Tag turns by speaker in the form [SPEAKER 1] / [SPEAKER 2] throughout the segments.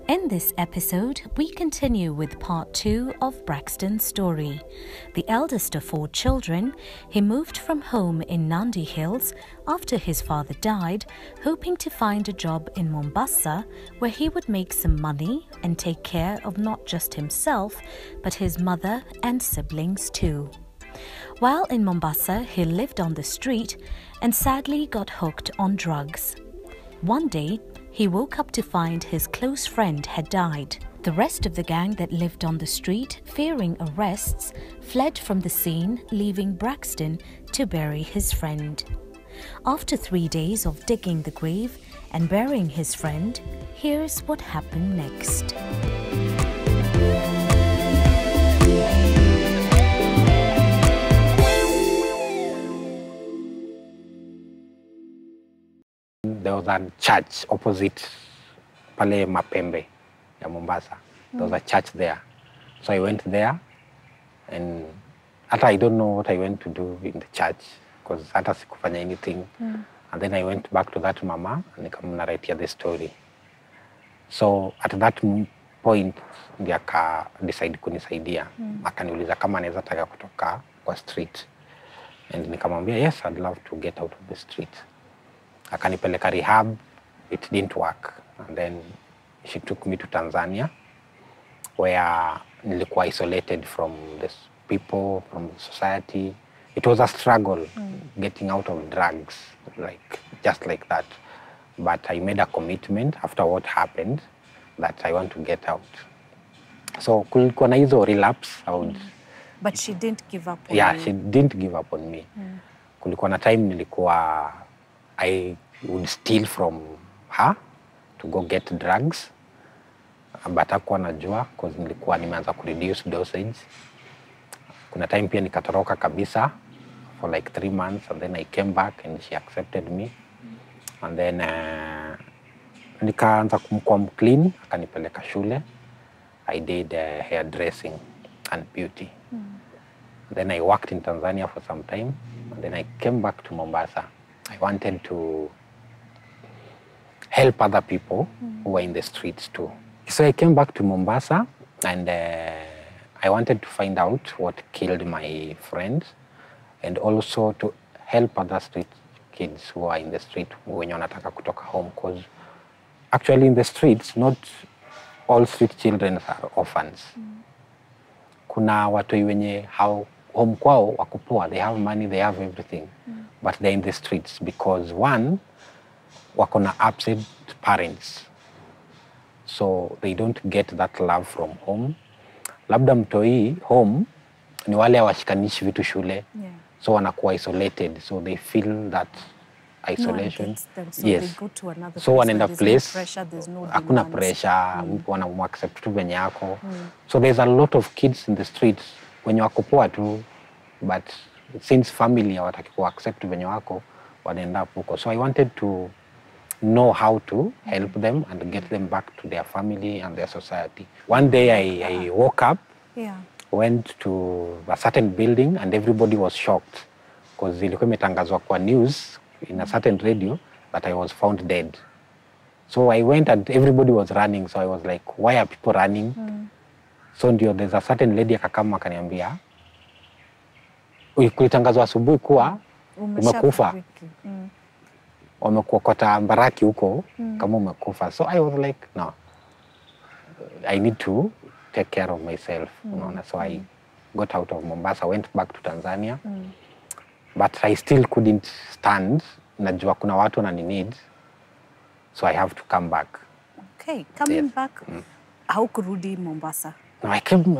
[SPEAKER 1] In this episode, we continue with part 2 of Braxton's story. The eldest of 4 children, he moved from home in Nandi Hills after his father died, hoping to find a job in Mombasa where he would make some money and take care of not just himself, but his mother and siblings too. While in Mombasa, he lived on the street and sadly got hooked on drugs. One day, he woke up to find his close friend had died. The rest of the gang that lived on the street, fearing arrests, fled from the scene, leaving Braxton to bury his friend. After 3 days of digging the grave and burying his friend, here's what happened next.
[SPEAKER 2] There was a church opposite pale Mapembe ya Mombasa. There was a church there. So I went there and I don't know what I went to do in the church because hata sikufanya anything. And then I went back to that mama and nikamnarratia the story. So at that point ndiye aka decide kunisaidia. Akaniuliza kama anaweza taka kutoka kwa street. And nikamwambia yes, I'd love to get out of the street. Akanipeleka rehab, it didn't work. And then she took me to Tanzania, where nilikuwa isolated from the people, from the society. It was a struggle getting out of drugs, just like that. But I made a commitment after what happened that I want to get out. So kulikuwa na hizo relapse.
[SPEAKER 1] But she didn't give up on you?
[SPEAKER 2] Yeah, she didn't give up on me. Kulikuwa na time nilikuwa I would steal from her to go get drugs, but hakuwa najua because nilikuwa nimeanza kureduce dosage. Kuna time pia nikatoroka kabisa for like 3 months, and then I came back and she accepted me. And then nikaanza kumkuwa clean, akanipeleka shule. I did hairdressing and beauty. Then I worked in Tanzania for some time, and then I came back to Mombasa. I wanted to help other people who were in the streets too. So I came back to Mombasa and I wanted to find out what killed my friends and also to help other street kids who are in the street wenye wanataka kutoka home, because actually in the streets, not all street children are orphans. Kuna watu wenye home kwao wako poa, they have money, they have everything. But they're in the streets because one, wako na absent parents. So they don't get that love from home. Labda mtoi home ni wale hawashikanishi vitu shule. So wanakuwa isolated. So they feel that isolation.
[SPEAKER 1] So
[SPEAKER 2] yes.
[SPEAKER 1] They go to another
[SPEAKER 2] so wanaenda place,
[SPEAKER 1] hakuna
[SPEAKER 2] pressure, wana accept tu venye yako. So there's a lot of kids in the streets wenye wako poa tu, but since family hawataki ku accept venye wako, wanaenda huko. So I wanted to know how to help them and get them back to their family and their society. One day I woke up, went to a certain building and everybody was shocked because ilikuwa imetangazwa kwa news in a certain radio that I was found dead. So I went and everybody was running. So I was like, why are people running? So ndio there's a certain lady akakama akaniambia, kulitangazwa asubuhi kuwa umekufa. Wamekuokota mbaraki huko kama umekufa. So I was like, no, I need to take care of myself. So I got out of Mombasa, went back to Tanzania. But I still couldn't stand. Najua kuna watu na need. So I have to come back.
[SPEAKER 1] Okay, coming back, haukurudi Mombasa?
[SPEAKER 2] No,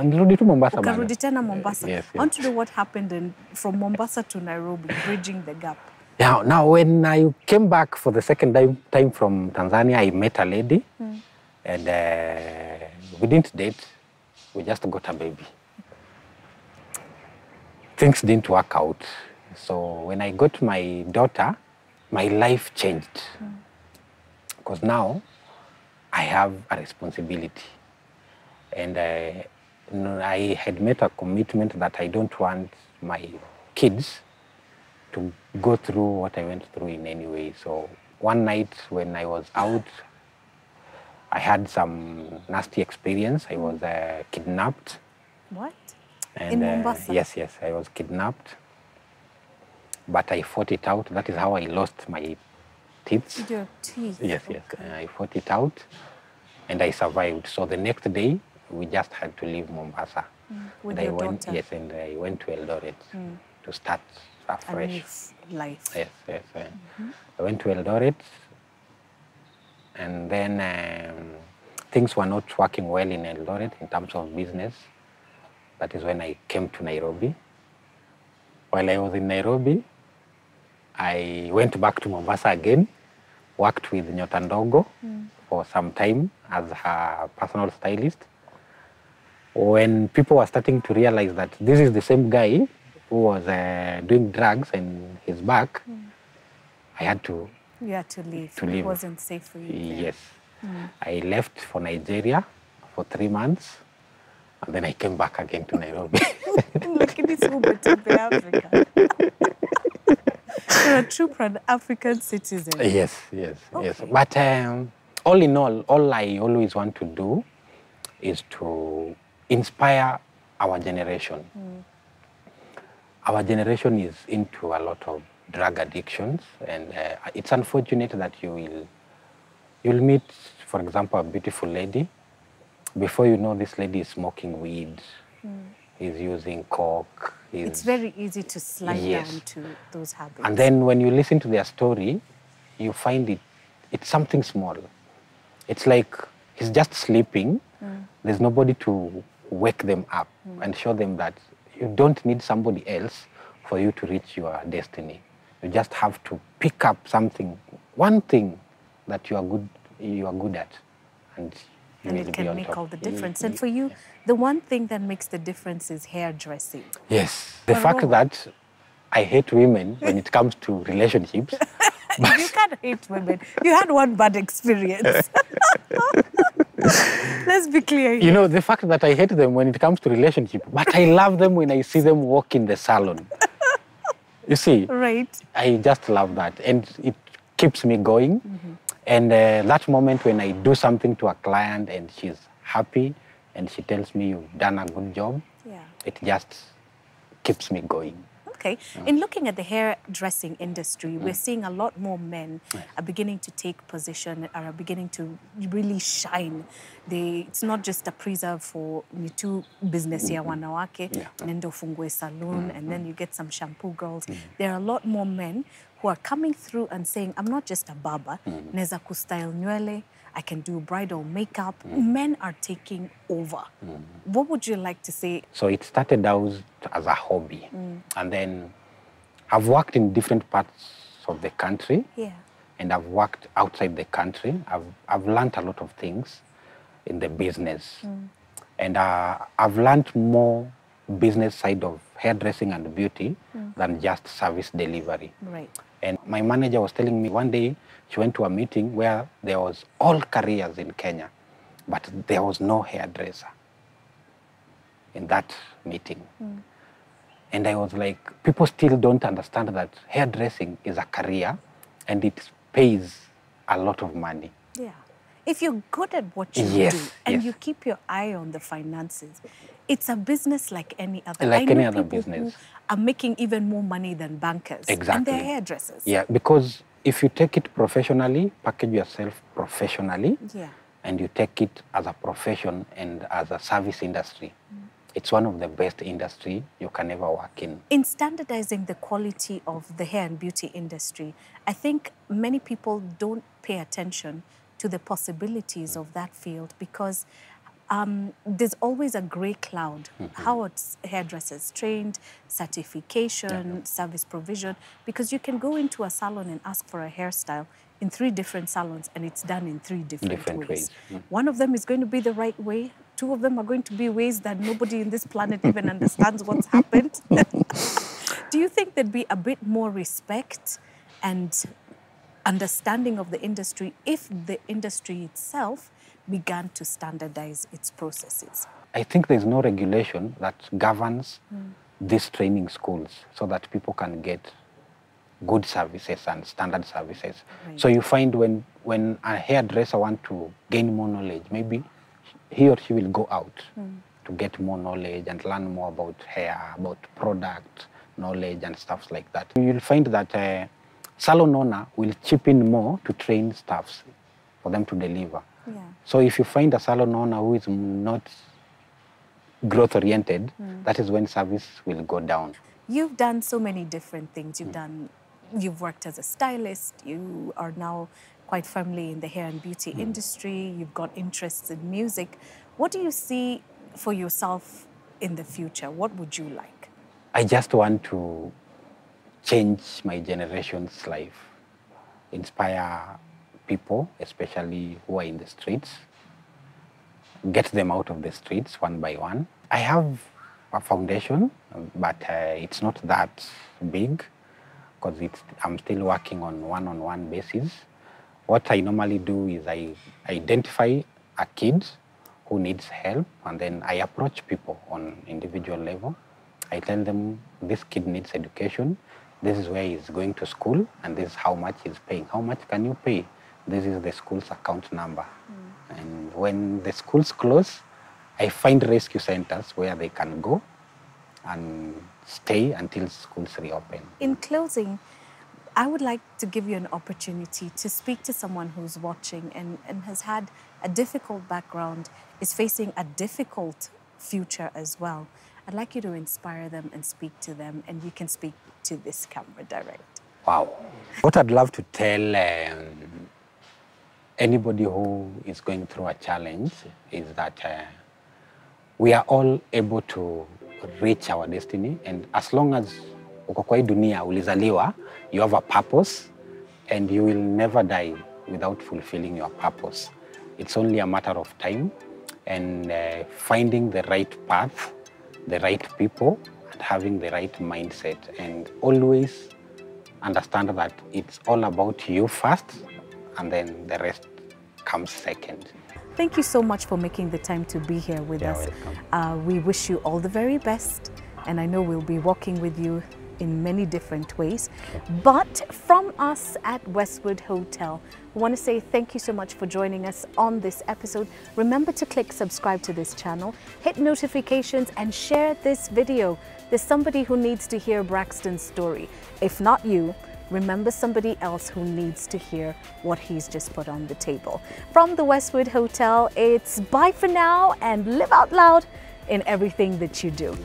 [SPEAKER 2] nilirudi tu Mombasa.
[SPEAKER 1] Ukarudi tena Mombasa.
[SPEAKER 2] Yes.
[SPEAKER 1] I want to know what happened from Mombasa to Nairobi, bridging the gap.
[SPEAKER 2] Yeah, now when I came back for the second time from Tanzania, I met a lady and we didn't date, we just got a baby. Things didn't work out. So when I got my daughter, my life changed. Because now I have a responsibility. And I had made a commitment that I don't want my kids to go through what I went through in any way. So one night when I was out, I had some nasty experience. I was kidnapped.
[SPEAKER 1] What?
[SPEAKER 2] And,
[SPEAKER 1] In Mombasa?
[SPEAKER 2] Yes, I was kidnapped. But I fought it out. That is how I lost my teeth.
[SPEAKER 1] Your teeth?
[SPEAKER 2] Yes. I fought it out and I survived. So the next day, we just had to leave Mombasa.
[SPEAKER 1] With
[SPEAKER 2] and
[SPEAKER 1] your
[SPEAKER 2] I went,
[SPEAKER 1] daughter?
[SPEAKER 2] Yes, and I went to Eldoret to start afresh.
[SPEAKER 1] A new life.
[SPEAKER 2] Yes. I went to Eldoret, and then things were not working well in Eldoret in terms of business. That is when I came to Nairobi. While I was in Nairobi, I went back to Mombasa again, worked with Nyota Ndogo for some time as her personal stylist. When people were starting to realize that this is the same guy who was doing drugs and he's back, I had to...
[SPEAKER 1] You had to leave.
[SPEAKER 2] It
[SPEAKER 1] wasn't safe for you there.
[SPEAKER 2] Yes. I left for Nigeria for 3 months, and then I came back again to Nairobi.
[SPEAKER 1] Look at this woman to the Africa. You're a true Pan-African citizen.
[SPEAKER 2] Yes.
[SPEAKER 1] Okay.
[SPEAKER 2] But all in all I always want to do is to inspire our generation. Our generation is into a lot of drug addictions, and it's unfortunate that you'll meet, for example, a beautiful lady. Before you know, this lady is smoking weed, is using coke.
[SPEAKER 1] It's very easy to slide down to those habits.
[SPEAKER 2] And then when you listen to their story, you find it's something small. It's like he's just sleeping. There's nobody to wake them up and show them that you don't need somebody else for you to reach your destiny. You just have to pick up something, one thing that you are good at, and
[SPEAKER 1] it can make all the difference. And for you, the one thing that makes the difference is hairdressing.
[SPEAKER 2] Yes. The fact that I hate women when it comes to relationships.
[SPEAKER 1] You can't hate women. You had one bad experience. Let's be clear here.
[SPEAKER 2] You know, the fact that I hate them when it comes to relationship, but I love them when I see them walk in the salon. You see?
[SPEAKER 1] Right.
[SPEAKER 2] I just love that. And it keeps me going. And that moment when I do something to a client and she's happy and she tells me you've done a good job, it just keeps me going.
[SPEAKER 1] Okay. In looking at the hairdressing industry, we're seeing a lot more men are beginning to take position, are beginning to really shine. It's not just a preserve for mitu business ya wanawake, nendo fungue saloon, and then you get some shampoo girls. There are a lot more men who are coming through and saying, I'm not just a barber, neza kustyle nywele, I can do bridal makeup. Men are taking over. What would you like to say?
[SPEAKER 2] So it started out as a hobby. And then I've worked in different parts of the country. And I've worked outside the country. I've learned a lot of things in the business. And I've learned more business side of hairdressing and beauty than just service delivery.
[SPEAKER 1] Right.
[SPEAKER 2] And my manager was telling me one day she went to a meeting where there was all careers in Kenya, but there was no hairdresser in that meeting. And I was like, people still don't understand that hairdressing is a career and it pays a lot of money.
[SPEAKER 1] Yeah. If you're good at what you do and you keep your eye on the finances, it's a business like any other.
[SPEAKER 2] Like any other business.
[SPEAKER 1] Who are making even more money than bankers.
[SPEAKER 2] Exactly.
[SPEAKER 1] And they're hairdressers.
[SPEAKER 2] Yeah, because if you take it professionally, package yourself professionally, and you take it as a profession and as a service industry, it's one of the best industry you can ever work in.
[SPEAKER 1] In standardizing the quality of the hair and beauty industry, I think many people don't pay attention to the possibilities of that field because there's always a gray cloud. How are hairdressers trained, certification, service provision, because you can go into a salon and ask for a hairstyle in 3 different salons and it's done in 3 different ways. One of them is going to be the right way. 2 of them are going to be ways that nobody in this planet even understands what's happened. Do you think there'd be a bit more respect and understanding of the industry if the industry itself began to standardize its processes?
[SPEAKER 2] I think there's no regulation that governs these training schools so that people can get good services and standard services. So you find when a hairdresser wants to gain more knowledge, maybe he or she will go out to get more knowledge and learn more about hair, about product knowledge and stuff like that. You'll find that salon owner will chip in more to train staffs for them to deliver.
[SPEAKER 1] Yeah.
[SPEAKER 2] So if you find a salon owner who is not growth oriented, that is when service will go down.
[SPEAKER 1] You've done so many different things. You've worked as a stylist. You are now quite firmly in the hair and beauty industry. You've got interests in music. What do you see for yourself in the future? What would you like?
[SPEAKER 2] I just want to change my generation's life, inspire people, especially who are in the streets, get them out of the streets one by one. I have a foundation, but it's not that big because I'm still working on one-on-one basis. What I normally do is I identify a kid who needs help, and then I approach people on individual level. I tell them this kid needs education, this is where he's going to school, and this is how much he's paying. How much can you pay? This is the school's account number. And when the schools close, I find rescue centers where they can go and stay until schools reopen.
[SPEAKER 1] In closing, I would like to give you an opportunity to speak to someone who's watching and has had a difficult background, is facing a difficult future as well. I'd like you to inspire them and speak to them, and you can speak to this camera direct.
[SPEAKER 2] Wow. What I'd love to tell anybody who is going through a challenge is that we are all able to reach our destiny, and as long as uko kwa hii dunia ulizaliwa, you have a purpose, and you will never die without fulfilling your purpose. It's only a matter of time and finding the right path, the right people, and having the right mindset, and always understand that it's all about you first, and then the rest comes second.
[SPEAKER 1] Thank you so much for making the time to be here with us. We wish you all the very best, and I know we'll be working with you in many different ways. But from us at Westwood Hotel, we want to say thank you so much for joining us on this episode. Remember to click subscribe to this channel, hit notifications, and share this video. There's somebody who needs to hear Braxton's story. If not you, remember somebody else who needs to hear what he's just put on the table. From the Westwood Hotel, it's bye for now and live out loud in everything that you do.